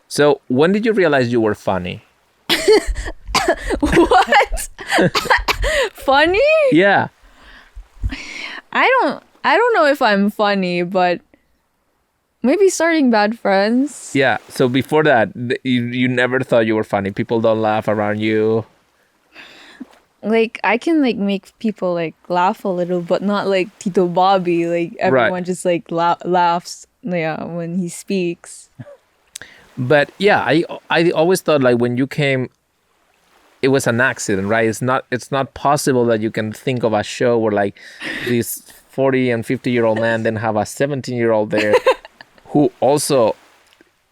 So when did you realize you were funny? What? Funny? Yeah. I don't know if I'm funny, but maybe starting Bad Friends. Yeah. So before that, you never thought you were funny. People don't laugh around you. Like I can like make people like laugh a little, but not like Tito Bobby. Like everyone just like laughs, yeah, when he speaks. But yeah, I always thought like when you came, it was an accident, right? It's not possible that you can think of a show where like this 40 and 50-year-old man then have a 17-year-old there who also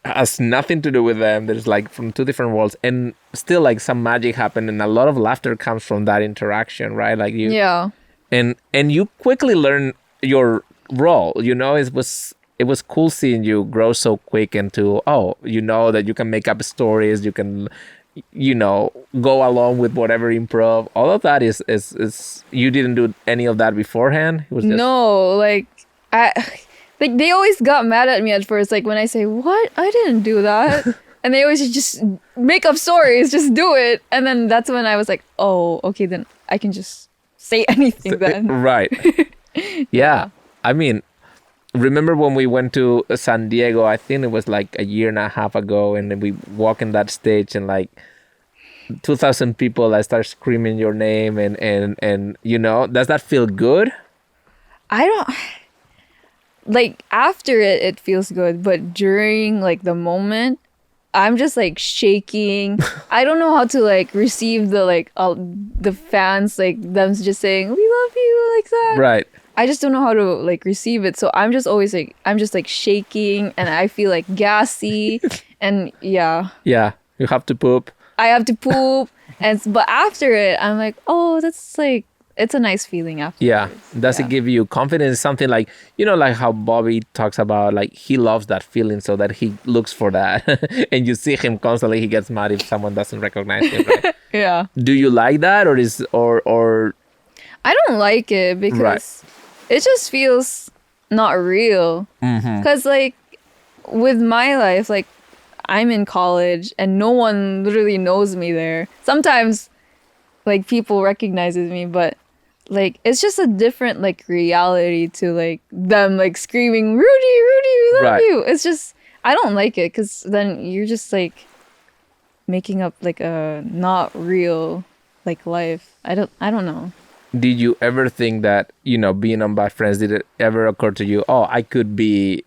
has nothing to do with them. There's like from two different worlds, and still like some magic happened, and a lot of laughter comes from that interaction, right? Like you, Yeah. and you quickly learn your role. It was cool seeing you grow so quick into that you can make up stories, you can go along with whatever improv. All of that is you didn't do any of that beforehand. It was just No, like I like they always got mad at me at first, like when I say, "What? I didn't do that." And they always just make up stories, just do it. And then that's when I was like, "Oh, okay, then I can just say anything then." right. Yeah. I mean, remember when we went to San Diego? I think it was like a year and a half ago, and then we walk in that stage and like 2,000 people that start screaming your name, and does that feel good? I don't like after it feels good, but during like the moment I'm just like shaking. I don't know how to like receive the fans, like them just saying we love you like that. Right. I just don't know how to like receive it. So I'm just always like I'm just like shaking, and I feel like gassy, and yeah. Yeah, you have to poop. I have to poop, but after it I'm like, oh, that's like it's a nice feeling after. Yeah. Does it give you confidence? Something like, like how Bobby talks about, like he loves that feeling so that he looks for that. And you see him constantly, he gets mad if someone doesn't recognize him, right? Yeah. Do you like that, or I don't like it because it just feels not real. Because like with my life, like I'm in college and no one literally knows me there. Sometimes like people recognizes me, but like it's just a different like reality to like them like screaming, Rudy, we love you. It's just I don't like it because then you're just like making up like a not real like life. I don't know. did you ever think that, being on Bad Friends, did it ever occur to you, I could be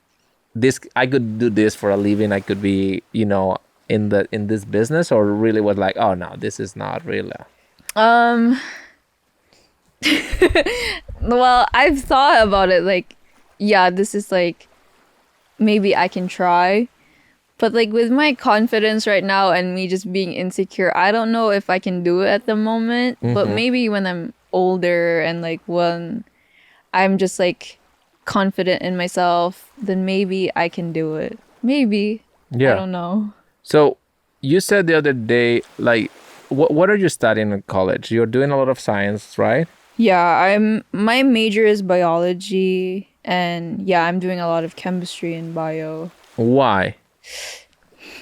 this, I could do this for a living, I could be, in this business, or really was like, oh no, this is not real? Well, I've thought about it like, yeah, this is like maybe I can try. But like with my confidence right now and me just being insecure, I don't know if I can do it at the moment. But maybe when I'm older and like when I'm just like confident in myself, then maybe I can do it. Maybe. Yeah. I don't know. So you said the other day, like, what are you studying in college? You're doing a lot of science, right? Yeah, my major is biology, and yeah, I'm doing a lot of chemistry and bio. Why?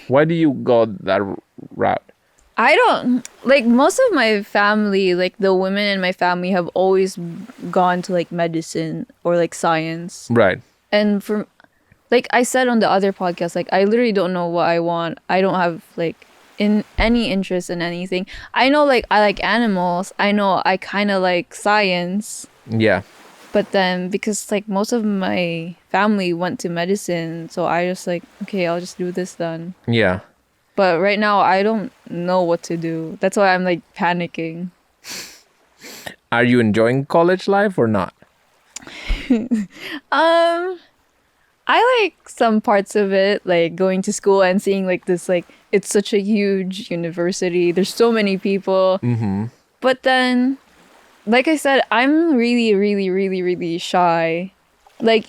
Why do you go that route? I don't like most of my family, like the women in my family have always gone to like medicine or like science. Right. And for like I said on the other podcast, like I literally don't know what I want. I don't have like in any interest in anything. I know like I like animals. I know I kind of like science. Yeah. But then because like most of my family went to medicine, so I just like, okay, I'll just do this then. Yeah. But right now I don't know what to do. That's why I'm like panicking. Are you enjoying college life or not? I like some parts of it, like going to school and seeing like this, like it's such a huge university. There's so many people. But then, like I said, I'm really, really, really, really shy. Like,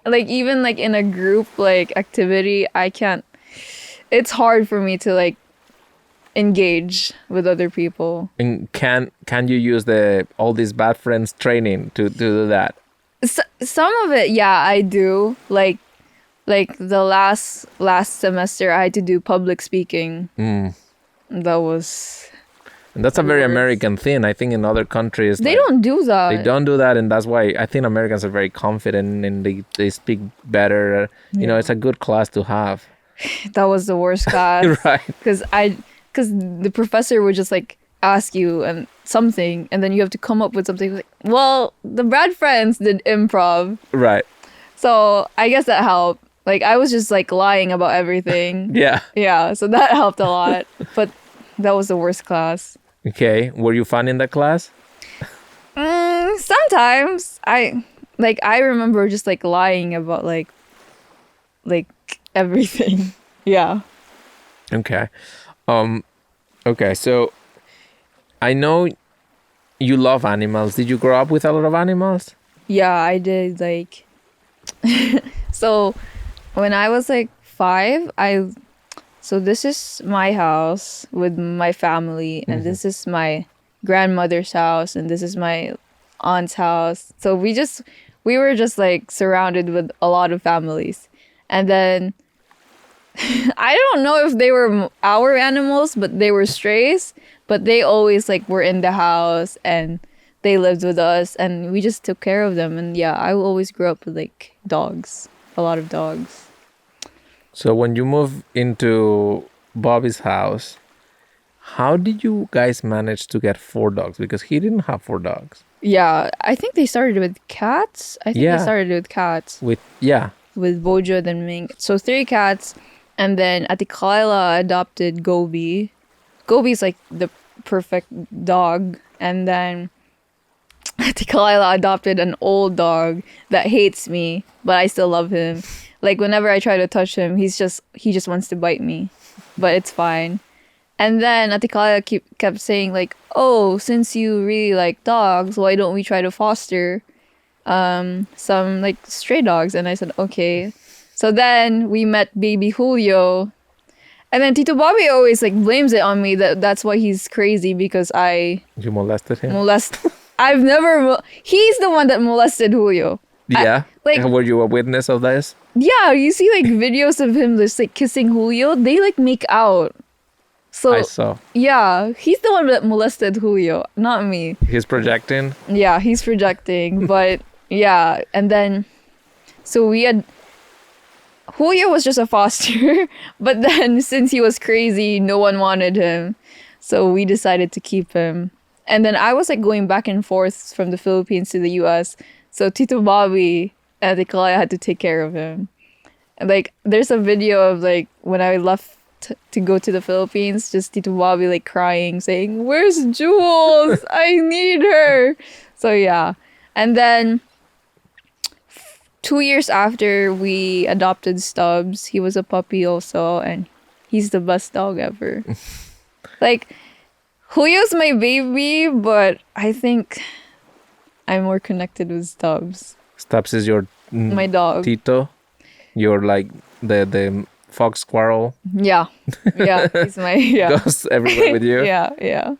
like even like in a group like activity, I can't. It's hard for me to like engage with other people. And can you use all these Bad Friends training to do that? Some of it, yeah, I do. Like Like the last semester, I had to do public speaking. That was And that's a the very worst. American thing. I think in other countries They like, don't do that. they don't do that, and that's why I think Americans are very confident and they speak better. You know, it's a good class to have. That was the worst class. Right. Because the professor would just like ask you and something, and then you have to come up with something. Like, well, the Brad friends did improv, Right. so I guess that helped. Like I was just like lying about everything. Yeah. Yeah, so that helped a lot. But that was the worst class. Okay. Were you fun in that class? Sometimes I remember just like lying about like everything. Yeah. Okay. Okay, so I know you love animals. Did you grow up with a lot of animals? Yeah, I did like so when I was like 5, so this is my house with my family, and this is my grandmother's house, and this is my aunt's house. So we were just like surrounded with a lot of families. And then I don't know if they were our animals, but they were strays, but they always like were in the house and they lived with us and we just took care of them. And yeah, I always grew up with like dogs, a lot of dogs. So when you moved into Bobby's house, how did you guys manage to get 4 dogs? Because he didn't have 4 dogs. Yeah, I think they started with cats. I think Yeah. they started with cats. Yeah. With Bojo, then Ming. So 3 cats, and then Ate Kaila adopted Gobi. Gobi's like the perfect dog, and then Ate Kaila adopted an old dog that hates me, but I still love him. Like whenever I try to touch him, he just wants to bite me, but it's fine. And then Ate Kaila kept saying like, "Oh, since you really like dogs, why don't we try to foster some like stray dogs?" And I said, okay. So then we met baby Julio, and then Tito Bobby always like blames it on me that's why he's crazy because I You molested him? I've never he's the one that molested Julio. Yeah. like- Were you a witness of this? Yeah, you see like videos of him just like kissing Julio, they like make out. So I saw. yeah, he's the one that molested Julio, not me. He's projecting. Yeah, he's projecting, but yeah, and then so we had Julio was just a foster, but then since he was crazy, no one wanted him. So we decided to keep him. And then I was like going back and forth from the Philippines to the US. So Tito Bobby and the Kalaya had to take care of him. And like there's a video of like when I left to go to the Philippines, just Tito Bobby like crying, saying, "Where's Jules? I need her." So yeah. And then 2 years after we adopted Stubbs, he was a puppy also, and he's the best dog ever. Like, Julio's my baby, but I think I'm more connected with Stubbs. Stubbs is your My dog. Tito. You're like the fox squirrel. Yeah. Yeah, he's my, yeah. Goes everywhere with you. Yeah, yeah.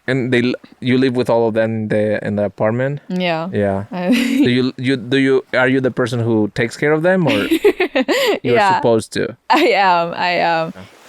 And you live with all of them in the apartment. Yeah. Yeah. Do you are you the person who takes care of them or you're Yeah. supposed to? I am.